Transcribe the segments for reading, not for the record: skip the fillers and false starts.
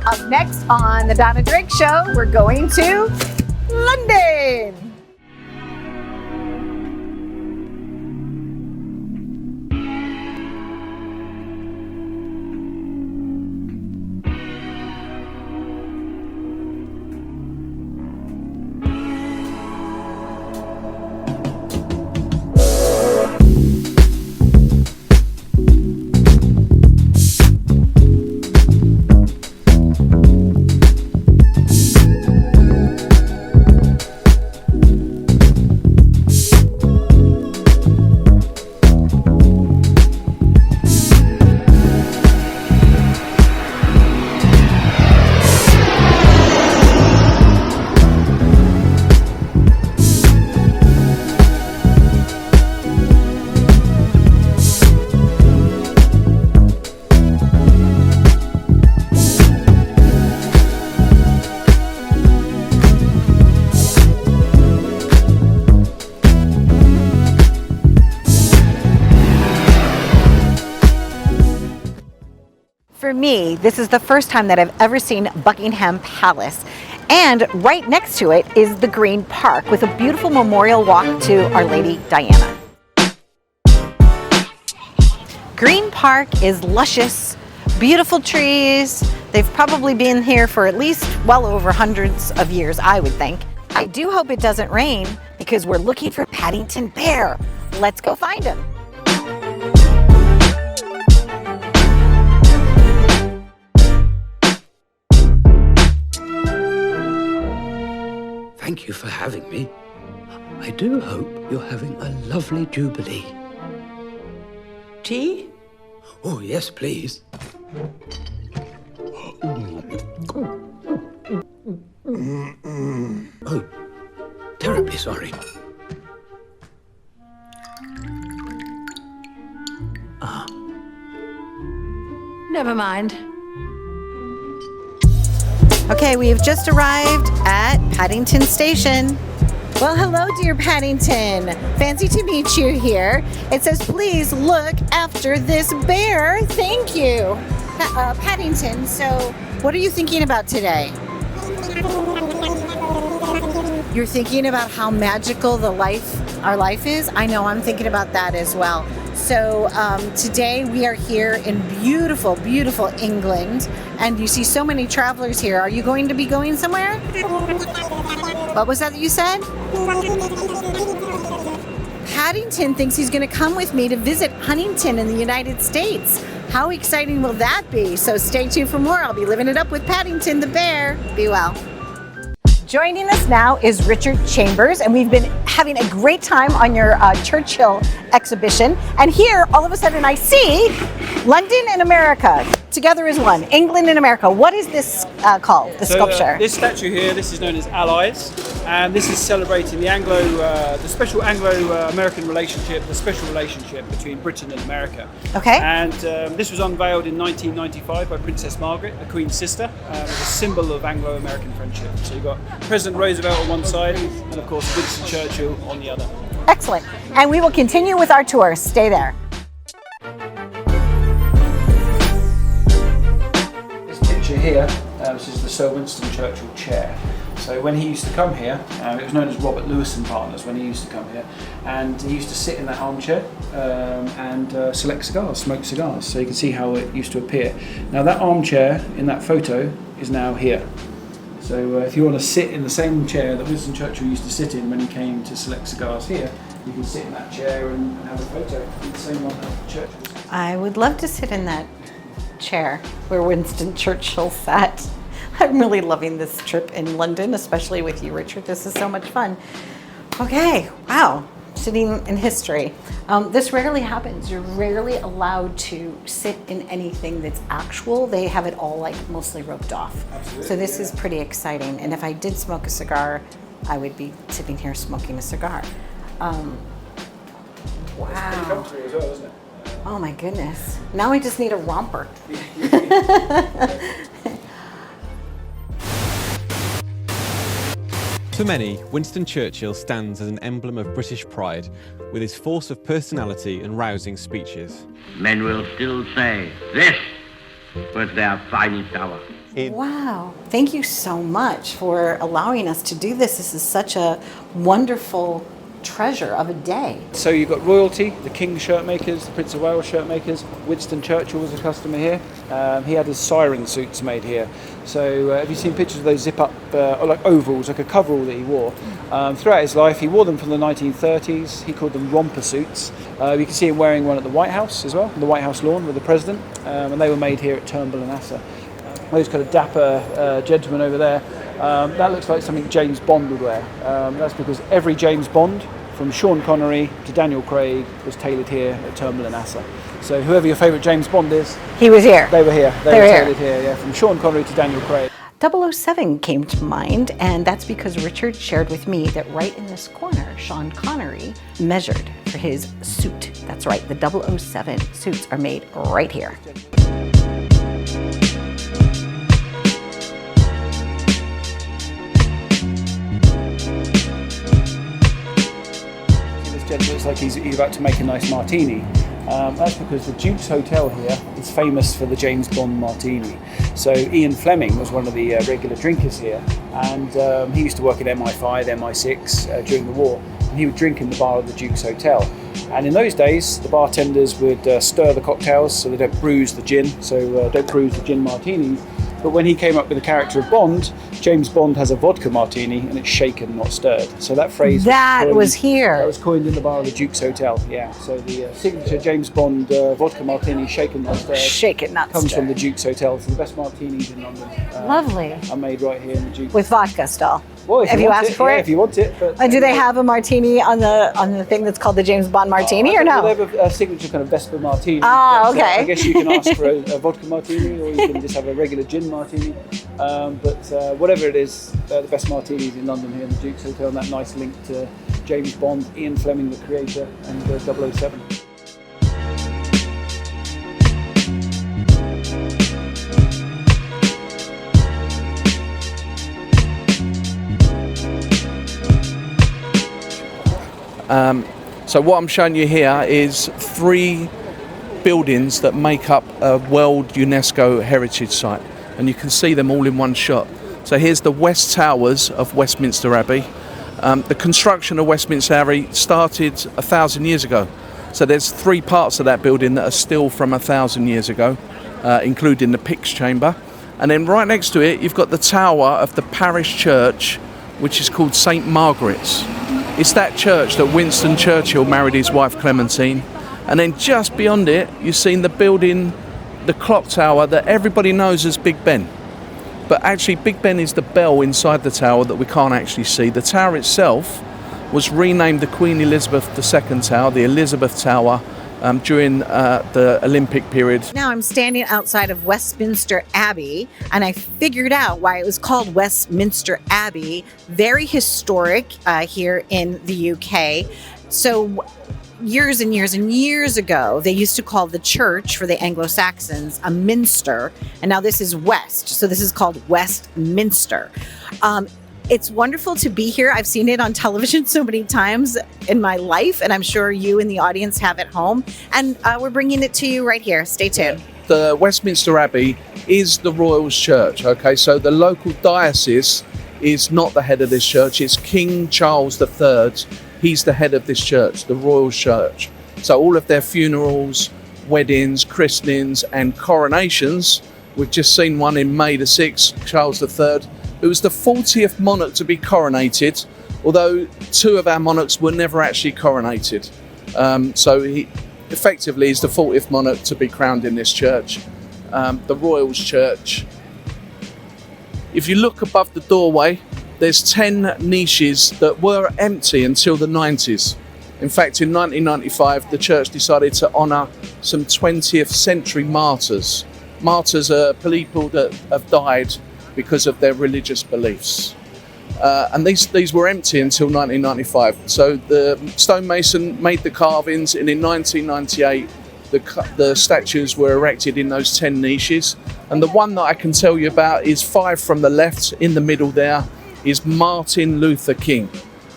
Up next on the Donna Drake Show, we're going to London. For me, this is the first time that I've ever seen Buckingham Palace. And right next to it is the Green Park with a beautiful memorial walk to Our Lady Diana. Green Park is luscious, beautiful trees. They've probably been here for at least well over hundreds of years, I would think. I do hope it doesn't rain because we're looking for Paddington Bear. Let's go find him. Thank you for having me. I do hope you're having a lovely jubilee. Tea? Oh, yes, please. Oh, terribly sorry. Never mind. Okay, we have just arrived at Paddington Station. Well, hello, dear Paddington. Fancy to meet you here. It says, please look after this bear. Thank you. Paddington, so what are you thinking about today? You're thinking about how magical our life is? I know, I'm thinking about that as well. So today we are here in beautiful, beautiful England, and you see so many travelers here. Are you going to be going somewhere? What was that you said? Paddington thinks he's going to come with me to visit Huntington in the United States. How exciting will that be? So stay tuned for more. I'll be living it up with Paddington the bear. Be well. Joining us now is Richard Chambers, and we've been having a great time on your Churchill exhibition. And here, all of a sudden, I see London and America together as one. England and America. What is this called, the sculpture? This statue here, this is known as Allies, and this is celebrating the special Anglo-American relationship, the special relationship between Britain and America. Okay. And this was unveiled in 1995 by Princess Margaret, the Queen's sister, as a symbol of Anglo-American friendship. So you've got President Roosevelt on one side, and of course Winston Churchill on the other. Excellent. And we will continue with our tour. Stay there. This picture here, this is the Sir Winston Churchill chair. So when he used to come here, it was known as Robert Lewis and Partners when he used to come here, and he used to sit in that armchair and select cigars, smoke cigars. So you can see how it used to appear. Now that armchair in that photo is now here. So if you want to sit in the same chair that Winston Churchill used to sit in when he came to select cigars here, you can sit in that chair and have a photo. The same one that Churchill. I would love to sit in that chair where Winston Churchill sat. I'm really loving this trip in London, especially with you, Richard. This is so much fun. Okay, wow, sitting in history. This rarely happens. You're rarely allowed to sit in anything that's actual. They have it all like mostly roped off. Absolutely, so this yeah. is pretty exciting. And if I did smoke a cigar, I would be sitting here smoking a cigar. Wow. It's pretty comfortable as well, isn't it? Oh my goodness. Now I just need a romper. To many, Winston Churchill stands as an emblem of British pride, with his force of personality and rousing speeches. Men will still say, this was their finest hour. Wow. Thank you so much for allowing us to do this. This is such a wonderful treasure of a day. So you've got royalty, the King's shirt makers, the Prince of Wales shirt makers. Winston Churchill was a customer here. He had his siren suits made here. So have you seen pictures of those zip-up, like overalls, like a coverall that he wore? Throughout his life, he wore them from the 1930s. He called them romper suits. You can see him wearing one at the White House as well, on the White House lawn with the President. And they were made here at Turnbull and Asser. Those kind of dapper gentlemen over there, that looks like something James Bond would wear. That's because every James Bond, from Sean Connery to Daniel Craig, was tailored here at Turnbull and Asser. So whoever your favourite James Bond is, He was here. they were here. They were were here. tailored here, yeah, from Sean Connery to Daniel Craig. 007 came to mind, and that's because Richard shared with me that right in this corner, Sean Connery measured for his suit. That's right, the 007 suits are made right here. Looks like he's about to make a nice martini. That's because the Duke's Hotel here is famous for the James Bond martini. So Ian Fleming was one of the regular drinkers here, and he used to work at MI5, MI6 during the war, and he would drink in the bar of the Duke's Hotel. And in those days, the bartenders would stir the cocktails so they don't bruise the gin, so don't bruise the gin martinis. But when he came up with the character of Bond, James Bond has a vodka martini and it's shaken, not stirred. So that phrase Was here. That was coined in the bar of the Duke's Hotel, yeah. So the signature James Bond vodka martini, shaken, not stirred, Shake it, not comes stir. from the Duke's Hotel. So the best martinis in London Lovely. are made right here in the Duke's. With vodka still. Well, if Have you want asked for yeah, it? if you want it. But, And do they have a martini on the thing that's called the James Bond martini, or no? They have a signature kind of Vesper martini. Ah, But, okay. I guess you can ask for a vodka martini, or you can just have a regular gin martini. But whatever it is, the best martinis in London here in the Duke's Hotel, and that nice link to James Bond, Ian Fleming, the creator, and 007. So what I'm showing you here is 3 buildings that make up a World UNESCO Heritage Site, and you can see them all in one shot. So here's the West Towers of Westminster Abbey. The construction of Westminster Abbey started 1,000 years ago. So there's 3 parts of that building that are still from 1,000 years ago, including the Pyx Chamber. And then right next to it, you've got the tower of the parish church, which is called St. Margaret's. It's that church that Winston Churchill married his wife Clementine. And then just beyond it, you've seen the building, the clock tower that everybody knows as Big Ben. But actually Big Ben is the bell inside the tower that we can't actually see. The tower itself was renamed the Queen Elizabeth II Tower, the Elizabeth Tower, during the Olympic period. Now I'm standing outside of Westminster Abbey, and I figured out why it was called Westminster Abbey. Very historic here in the UK. So years and years and years ago, they used to call the church for the Anglo-Saxons a minster, and now this is West. So this is called Westminster. It's wonderful to be here. I've seen it on television so many times in my life, and I'm sure you in the audience have at home. And we're bringing it to you right here. Stay tuned. The Westminster Abbey is the Royals Church, okay? So the local diocese is not the head of this church. It's King Charles III. He's the head of this church, the Royals Church. So all of their funerals, weddings, christenings, and coronations, we've just seen one in May the 6th, Charles III, who was the 40th monarch to be coronated, although 2 of our monarchs were never actually coronated. So he effectively is the 40th monarch to be crowned in this church, the Royals Church. If you look above the doorway, there's 10 niches that were empty until the 90s. In fact, in 1995, the church decided to honour some 20th century martyrs. Martyrs are people that have died because of their religious beliefs. And these were empty until 1995. So the stonemason made the carvings, and in 1998, the statues were erected in those 10 niches. And the one that I can tell you about is 5 from the left. In the middle there is Martin Luther King,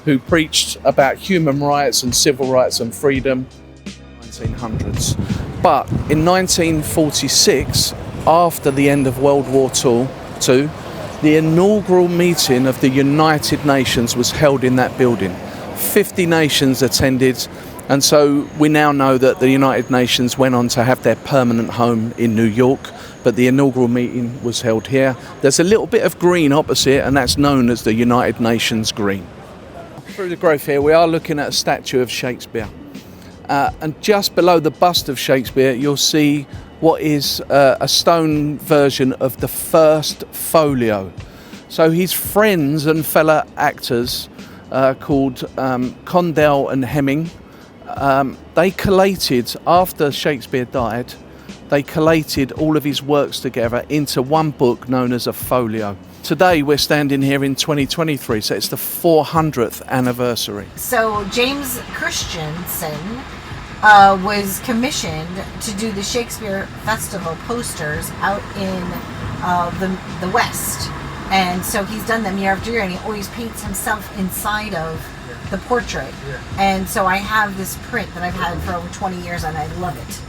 who preached about human rights and civil rights and freedom in the 1900s. But in 1946, after the end of World War II, the inaugural meeting of the United Nations was held in that building. 50 nations attended, and so we now know that the United Nations went on to have their permanent home in New York, but the inaugural meeting was held here. There's a little bit of green opposite, and that's known as the United Nations Green. Through the growth here, we are looking at a statue of Shakespeare. And just below the bust of Shakespeare, you'll see what is a stone version of the first folio. So his friends and fellow actors called Condell and Hemming, they collated, after Shakespeare died, they collated all of his works together into one book known as a folio. Today we're standing here in 2023, so it's the 400th anniversary. So James Christensen was commissioned to do the Shakespeare Festival posters out in the West. And so he's done them year after year, and he always paints himself inside of the portrait. And so I have this print that I've had for over 20 years, and I love it.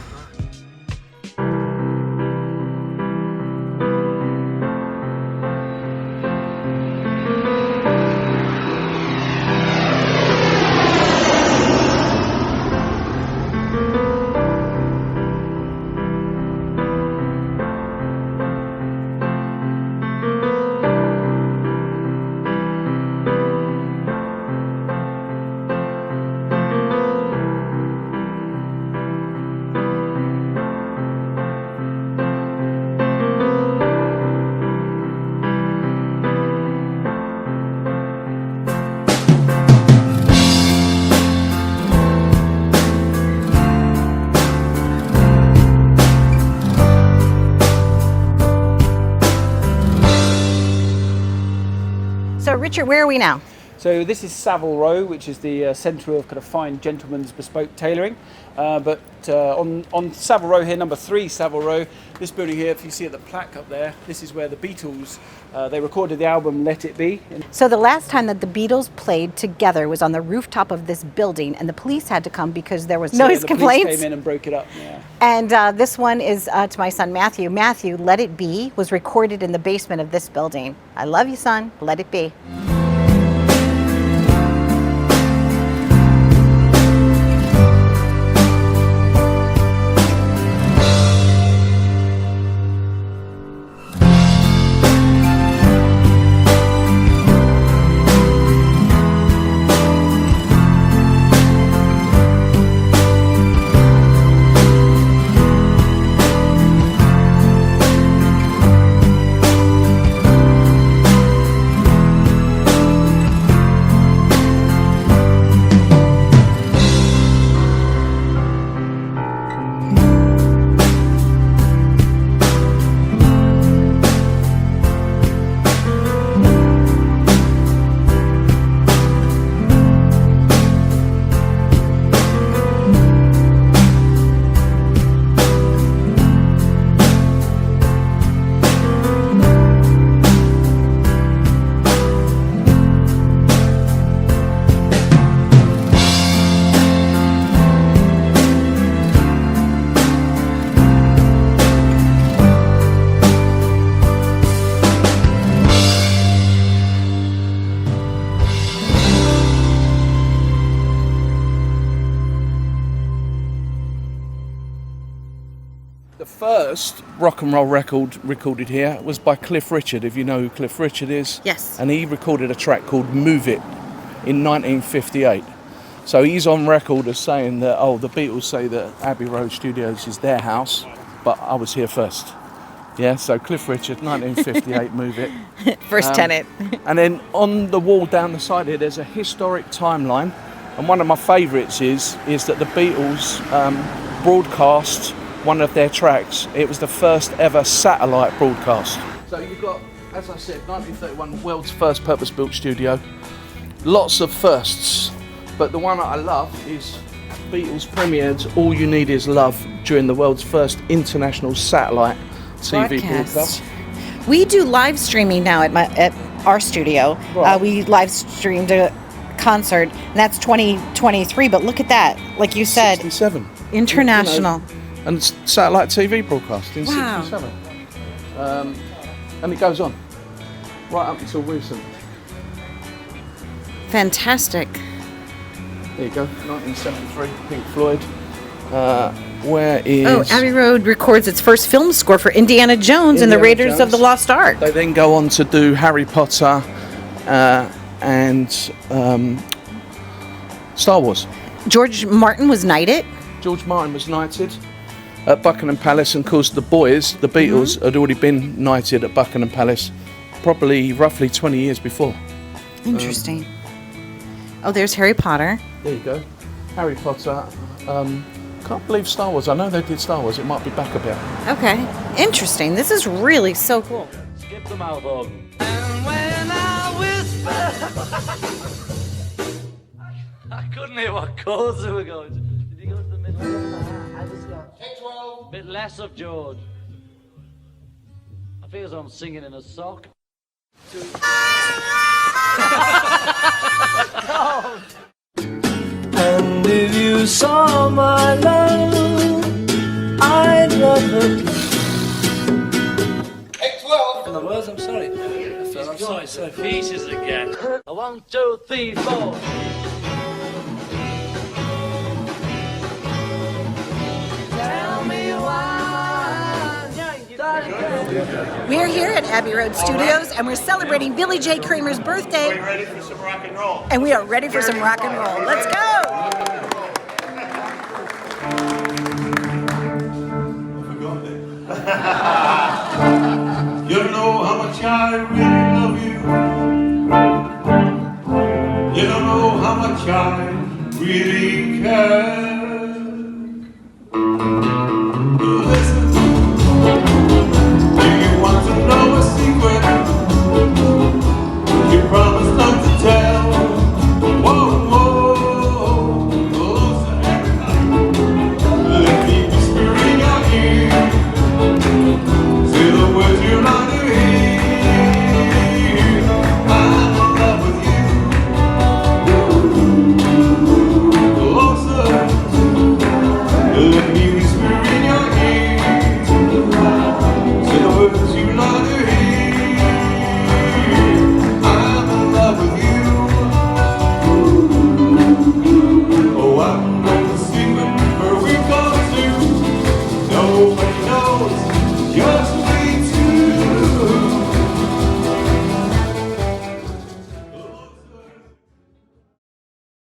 So Richard, where are we now? So this is Savile Row, which is the centre of kind of fine gentleman's bespoke tailoring. But on Savile Row here, number 3 Savile Row, this building here, if you see at the plaque up there, this is where the Beatles, they recorded the album Let It Be. So the last time that the Beatles played together was on the rooftop of this building, and the police had to come because there was noise complaints. Police came in and broke it up. Yeah. And this one is to my son Matthew. Matthew, Let It Be was recorded in the basement of this building. I love you, son. Let it be. The first rock and roll record recorded here was by Cliff Richard, if you know who Cliff Richard is. Yes. And he recorded a track called Move It in 1958. So he's on record as saying that, the Beatles say that Abbey Road Studios is their house, but I was here first. Yeah, so Cliff Richard, 1958, Move It. First tenant. And then on the wall down the side here, there's a historic timeline. And one of my favourites is that the Beatles broadcast one of their tracks. It was the first ever satellite broadcast. So you've got, as I said, 1931, world's first purpose-built studio. Lots of firsts, but the one that I love is Beatles premiered All You Need Is Love during the world's first international satellite TV broadcast. We do live streaming now at our studio. Right. We live streamed a concert, and that's 2023, but look at that. Like you said, 67. international. And satellite TV broadcast in Wow. 67. And it goes on right up until recent. Fantastic. There you go, 1973, Pink Floyd. Where is... Oh, Abbey Road records its first film score for Indiana Jones and the Indiana Raiders of Jones. the Lost Ark. They then go on to do Harry Potter and Star Wars. George Martin was knighted. George Martin was knighted at Buckingham Palace, and of course the boys, the Beatles, had already been knighted at Buckingham Palace probably roughly 20 years before. Interesting. Oh, there's Harry Potter. There you go. Harry Potter. Can't believe Star Wars. I know they did Star Wars. It might be back a bit. Okay. Interesting. This is really so cool. Skip the mouth organ. And when I whisper, I couldn't hear what chords they were going to. Did he go to the middle? I just got... Take 12. Bit less of George. I feel as though I'm singing in a sock. and if you saw my love, I'd love her. Take 12. In the words, I'm sorry. I'm sorry. Pieces again. 1, 2, 3, 4. Tell me why. We're here at Abbey Road Studios, and we're celebrating Billy J. Kramer's birthday. Are you ready for some rock and roll? And we are ready for some rock and roll. Let's go! You don't know how much I really love you. You don't know how much I really care.